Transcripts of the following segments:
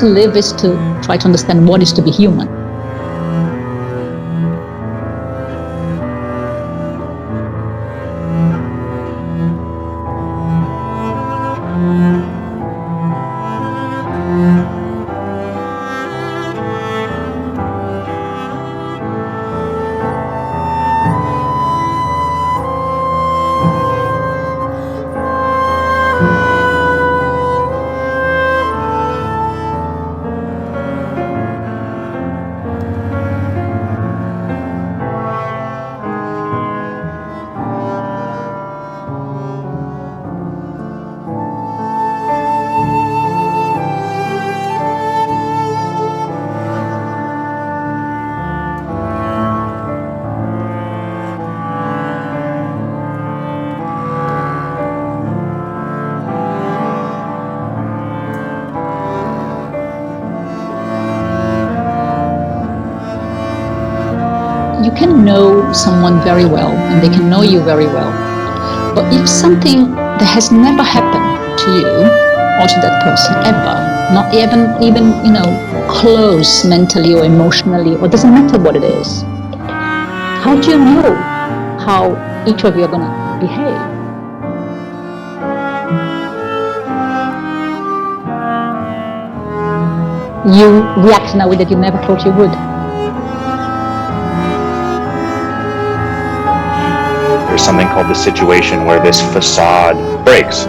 to live is to try to understand what is to be human. You can know someone very well and they can know you very well. But if something that has never happened to you or to that person ever, not even close mentally or emotionally, or doesn't matter what it is, how do you know how each of you are going to behave? You react in a way that you never thought you would. There's something called the situation where this facade breaks.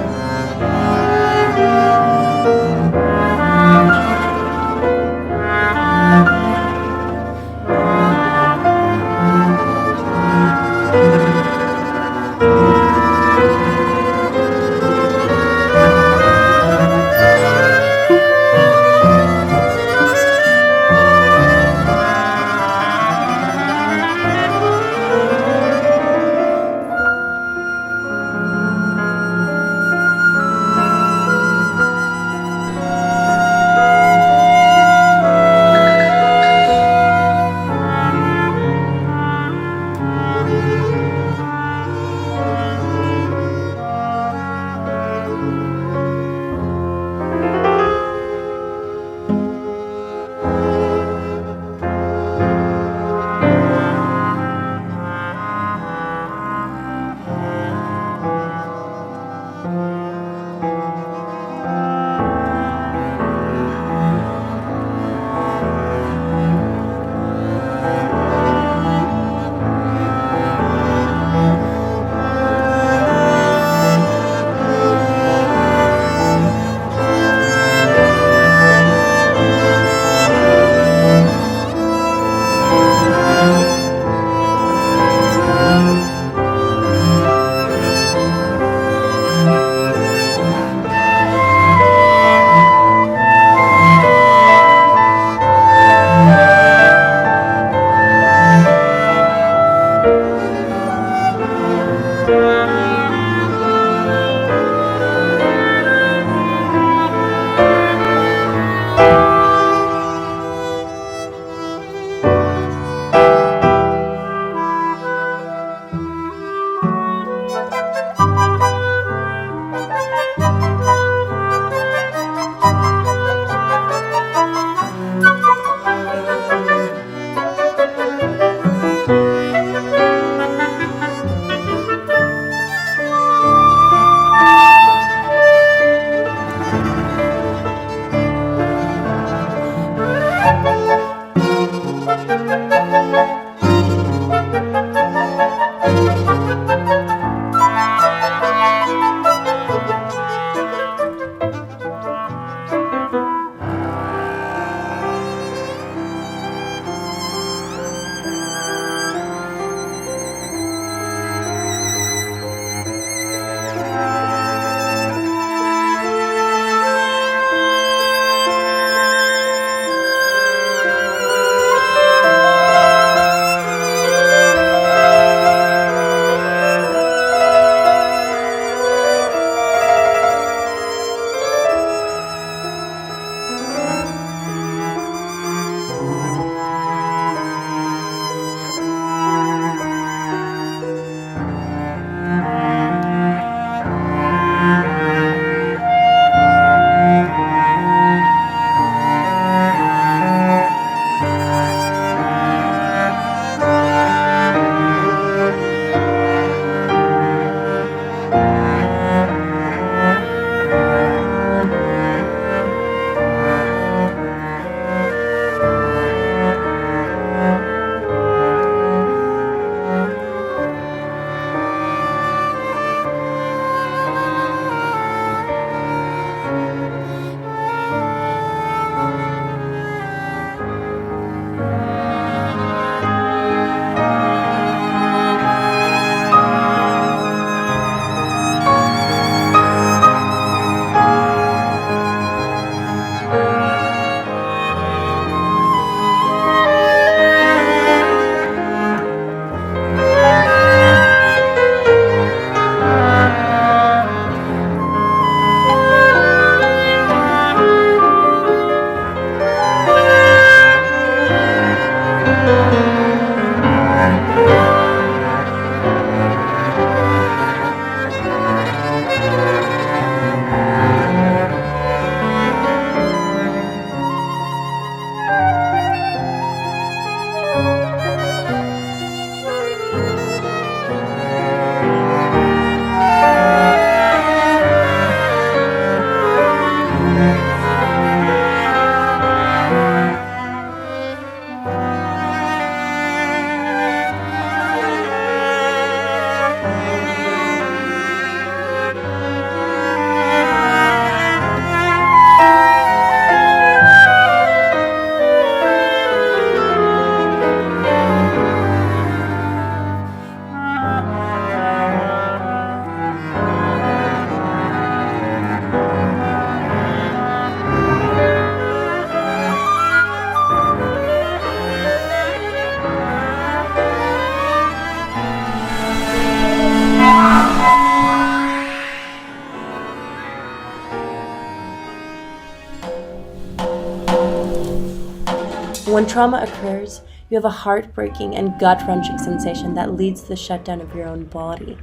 When trauma occurs, you have a heartbreaking and gut-wrenching sensation that leads to the shutdown of your own body.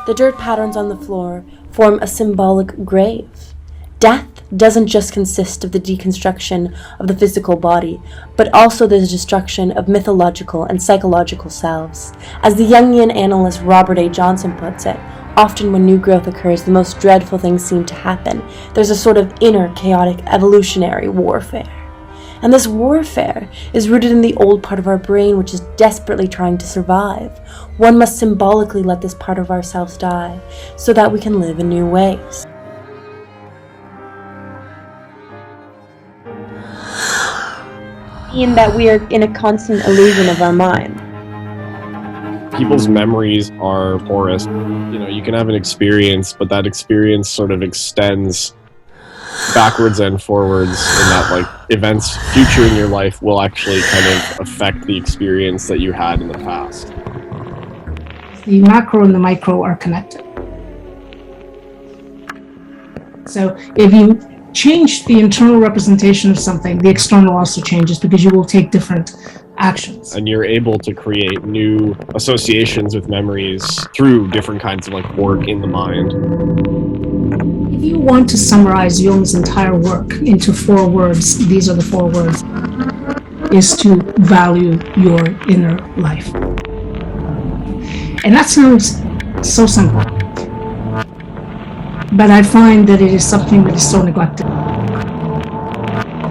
The dirt patterns on the floor form a symbolic grave. Death doesn't just consist of the deconstruction of the physical body, but also the destruction of mythological and psychological selves. As the Jungian analyst Robert A. Johnson puts it, often when new growth occurs, the most dreadful things seem to happen. There's a sort of inner chaotic evolutionary warfare. And this warfare is rooted in the old part of our brain, which is desperately trying to survive. One must symbolically let this part of ourselves die so that we can live in new ways. In that we are in a constant illusion of our mind. People's memories are porous. You can have an experience, but that experience sort of extends backwards and forwards, and that events future in your life will actually kind of affect the experience that you had in the past. The macro and the micro are connected. So if you change the internal representation of something, the external also changes because you will take different actions. And you're able to create new associations with memories through different kinds of work in the mind. If you want to summarize Jung's entire work into 4 words, these are the 4 words, is to value your inner life. And that sounds so simple. But I find that it is something that is so neglected,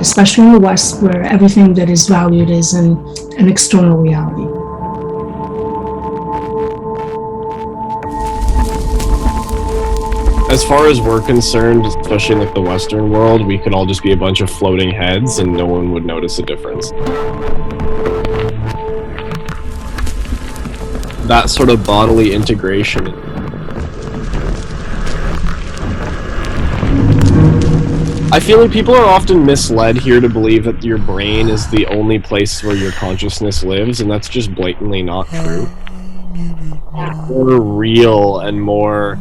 especially in the West, where everything that is valued is an external reality. As far as we're concerned, especially in the Western world, we could all just be a bunch of floating heads and no one would notice a difference. That sort of bodily integration. I feel like people are often misled here to believe that your brain is the only place where your consciousness lives, and that's just blatantly not true. More real and more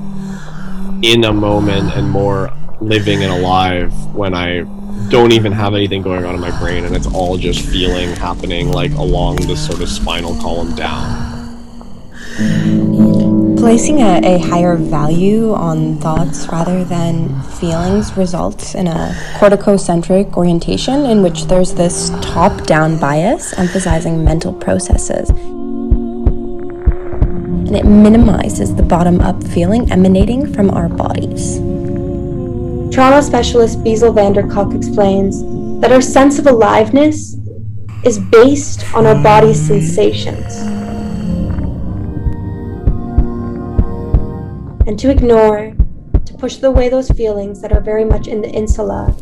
in a moment and more living and alive when I don't even have anything going on in my brain and it's all just feeling happening along this sort of spinal column down. Placing a higher value on thoughts rather than feelings results in a corticocentric orientation in which there's this top-down bias emphasizing mental processes. And it minimizes the bottom-up feeling emanating from our bodies. Trauma specialist Bezel van der Kolk explains that our sense of aliveness is based on our body's sensations. And to ignore, to push away those feelings that are very much in the insula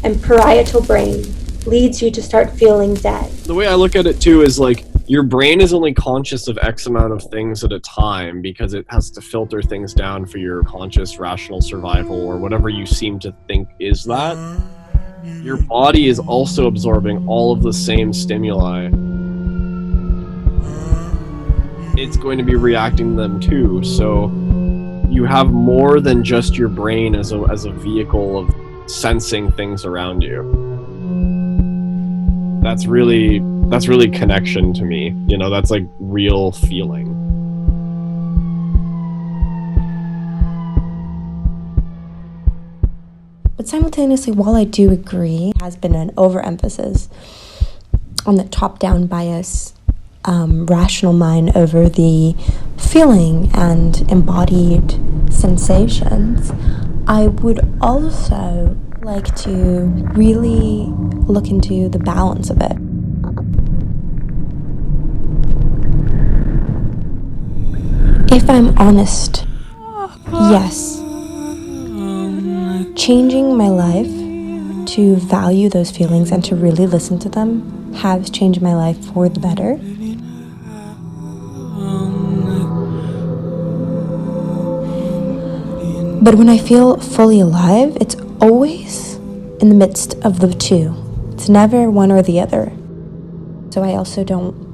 and parietal brain leads you to start feeling dead. The way I look at it too is your brain is only conscious of X amount of things at a time because it has to filter things down for your conscious rational survival or whatever you seem to think is that. Your body is also absorbing all of the same stimuli. It's going to be reacting to them too, so you have more than just your brain as a vehicle of sensing things around you. That's really connection to me. That's real feeling. But simultaneously, while I do agree, there has been an overemphasis on the top-down bias, rational mind over the feeling and embodied sensations, I would also like to really look into the balance of it. If I'm honest, yes, changing my life to value those feelings and to really listen to them has changed my life for the better. But when I feel fully alive, it's always in the midst of the two. It's never one or the other. So I also don't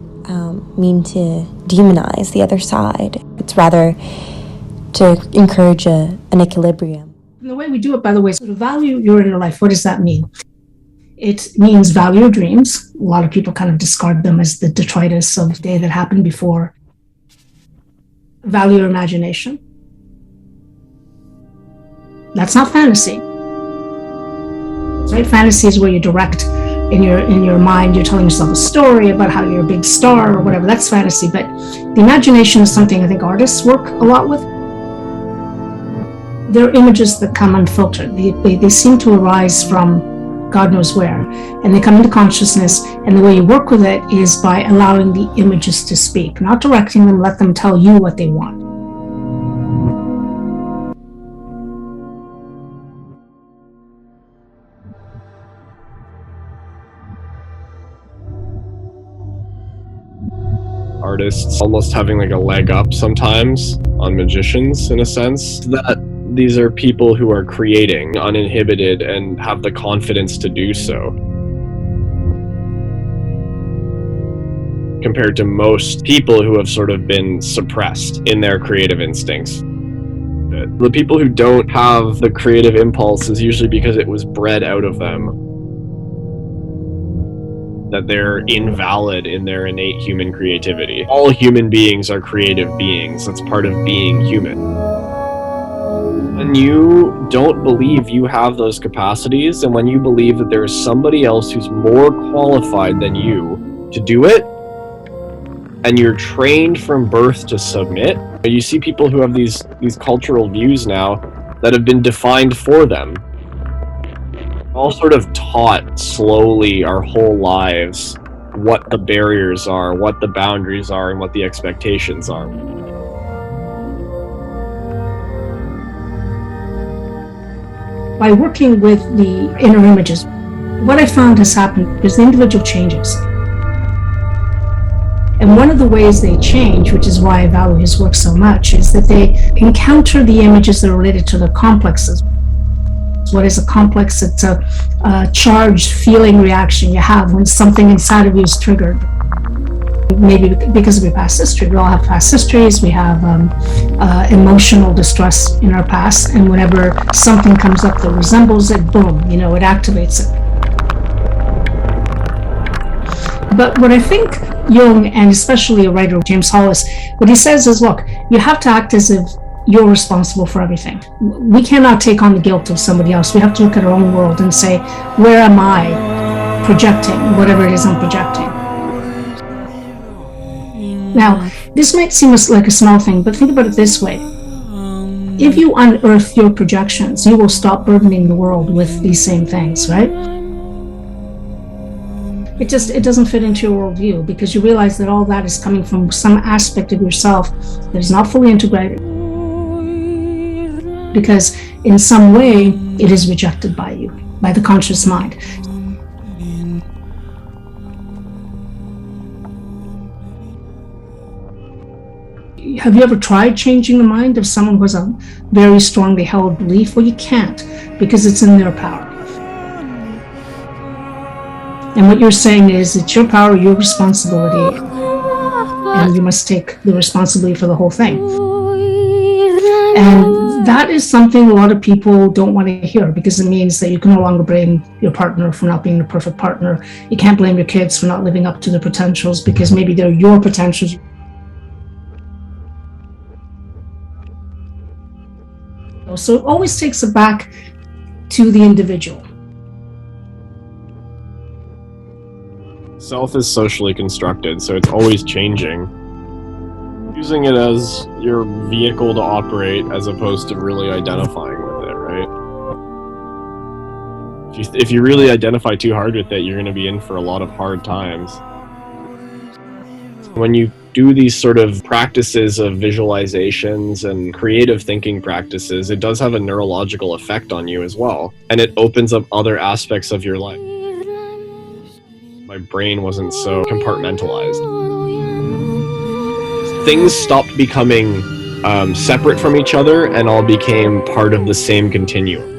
mean to demonize the other side. It's rather to encourage an equilibrium. And the way we do it, by the way, is to value your inner life. What does that mean? It means value your dreams. A lot of people kind of discard them as the detritus of the day that happened before. Value your imagination. That's not fantasy. Right? Fantasy is where you direct in your mind, you're telling yourself a story about how you're a big star or whatever. That's fantasy. But the imagination is something I think artists work a lot with. They're images that come unfiltered. They seem to arise from God knows where, and they come into consciousness, and the way you work with it is by allowing the images to speak, not directing them, let them tell you what they want. Artists almost having like a leg up sometimes on magicians, in a sense, that these are people who are creating uninhibited and have the confidence to do so, compared to most people who have sort of been suppressed in their creative instincts. The people who don't have the creative impulse is usually because it was bred out of them, that they're invalid in their innate human creativity. All human beings are creative beings. That's part of being human. When you don't believe you have those capacities, and when you believe that there is somebody else who's more qualified than you to do it, and you're trained from birth to submit, you see people who have these cultural views now that have been defined for them. All sort of taught slowly our whole lives what the barriers are, what the boundaries are, and what the expectations are. By working with the inner images, what I found has happened is the individual changes. And one of the ways they change, which is why I value his work so much, is that they encounter the images that are related to their complexes. What is a complex? It's a charged feeling reaction you have when something inside of you is triggered. Maybe because of your past history. We all have past histories. We have emotional distress in our past. And whenever something comes up that resembles it, boom, it activates it. But what I think Jung, and especially a writer, James Hollis, what he says is, look, you have to act as if you're responsible for everything. We cannot take on the guilt of somebody else. We have to look at our own world and say, where am I projecting whatever it is I'm projecting? Now, this might seem like a small thing, but think about it this way. If you unearth your projections, you will stop burdening the world with these same things, right? It doesn't fit into your worldview, because you realize that all that is coming from some aspect of yourself that is not fully integrated. Because in some way, it is rejected by you, by the conscious mind. Have you ever tried changing the mind of someone who has a very strongly held belief? Well, you can't, because it's in their power. And what you're saying is, it's your power, your responsibility, and you must take the responsibility for the whole thing. And that is something a lot of people don't want to hear, because it means that you can no longer blame your partner for not being the perfect partner. You can't blame your kids for not living up to their potentials, because maybe they're your potentials. So it always takes it back to the individual. Self is socially constructed, so it's always changing. Using it as your vehicle to operate as opposed to really identifying with it, right? If you really identify too hard with it, you're going to be in for a lot of hard times. When you do these sort of practices of visualizations and creative thinking practices, it does have a neurological effect on you as well, and it opens up other aspects of your life. My brain wasn't so compartmentalized. Things stopped becoming separate from each other and all became part of the same continuum.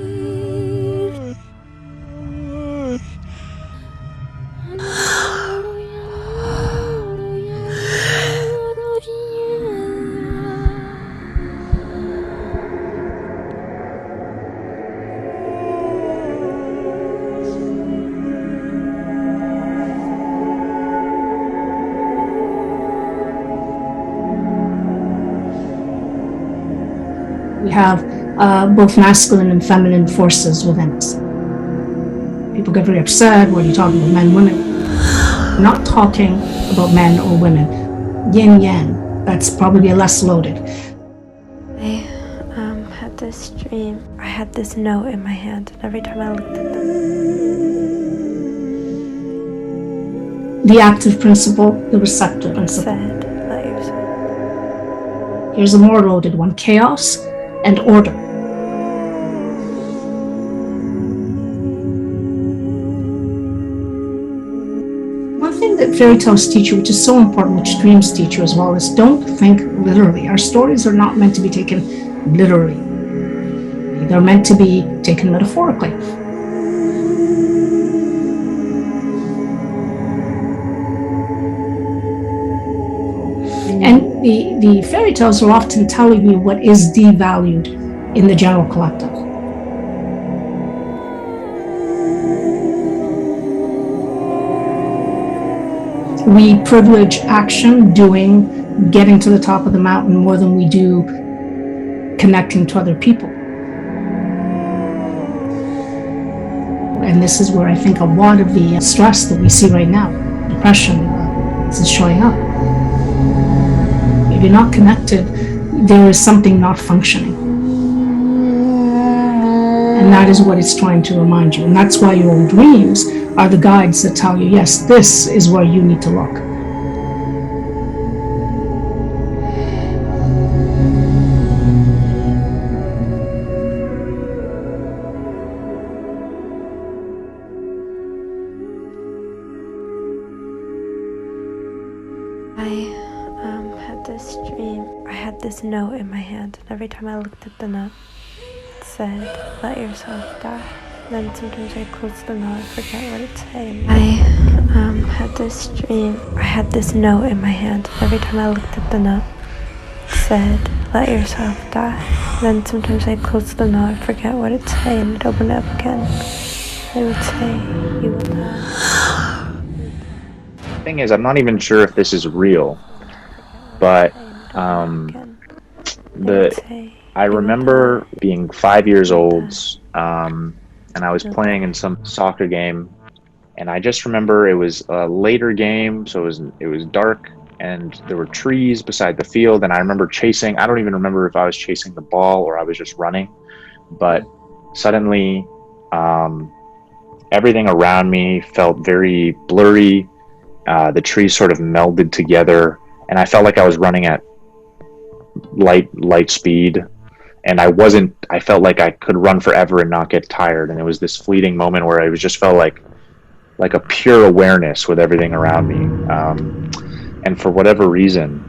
We have both masculine and feminine forces within us. People get very upset when you talk about men, women. We're not talking about men or women. Yin yang, that's probably less loaded. I had this dream. I had this note in my hand, and every time I looked at them, The active principle, the receptive principle. said, let yourself. Here's a more loaded one, chaos and order. One thing that fairy tales teach you, which is so important, which dreams teach you as well, is don't think literally. Our stories are not meant to be taken literally. They're meant to be taken metaphorically. And the fairy tales are often telling you what is devalued in the general collective. We privilege action, doing, getting to the top of the mountain more than we do connecting to other people. And this is where I think a lot of the stress that we see right now, depression, is showing up. If you're not connected, there is something not functioning. And that is what it's trying to remind you. And that's why your own dreams are the guides that tell you, yes, this is where you need to look. I had this dream. I had this note in my hand, and every time I looked at the note, it said, let yourself die. Then sometimes I close the note, I forget what it's saying. I had this dream. I had this note in my hand, and every time I looked at the note, it said, let yourself die. Then sometimes I close the note, I forget what it's saying, and I'd open it up again. It would say, you will die. Thing is, I'm not even sure if this is real, but I remember being 5 years old, and I was playing in some soccer game, and I just remember it was a later game, so it was dark, and there were trees beside the field, and I remember chasing. I don't even remember if I was chasing the ball or I was just running, but suddenly everything around me felt very blurry. The trees sort of melded together, and I felt like I was running at light speed, and I felt like I could run forever and not get tired. And it was this fleeting moment where I just felt like a pure awareness with everything around me. And for whatever reason,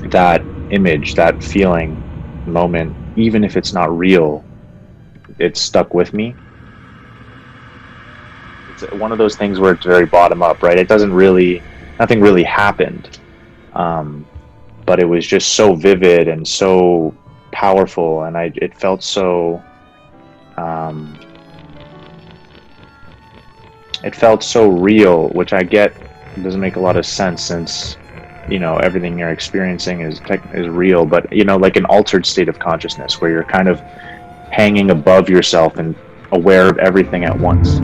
that image, that feeling, moment, even if it's not real, it stuck with me. It's one of those things where it's very bottom up, right? Nothing really happened. But it was just so vivid and so powerful, and it felt so real, which I get doesn't make a lot of sense since everything you're experiencing is real, but like an altered state of consciousness where you're kind of hanging above yourself and aware of everything at once.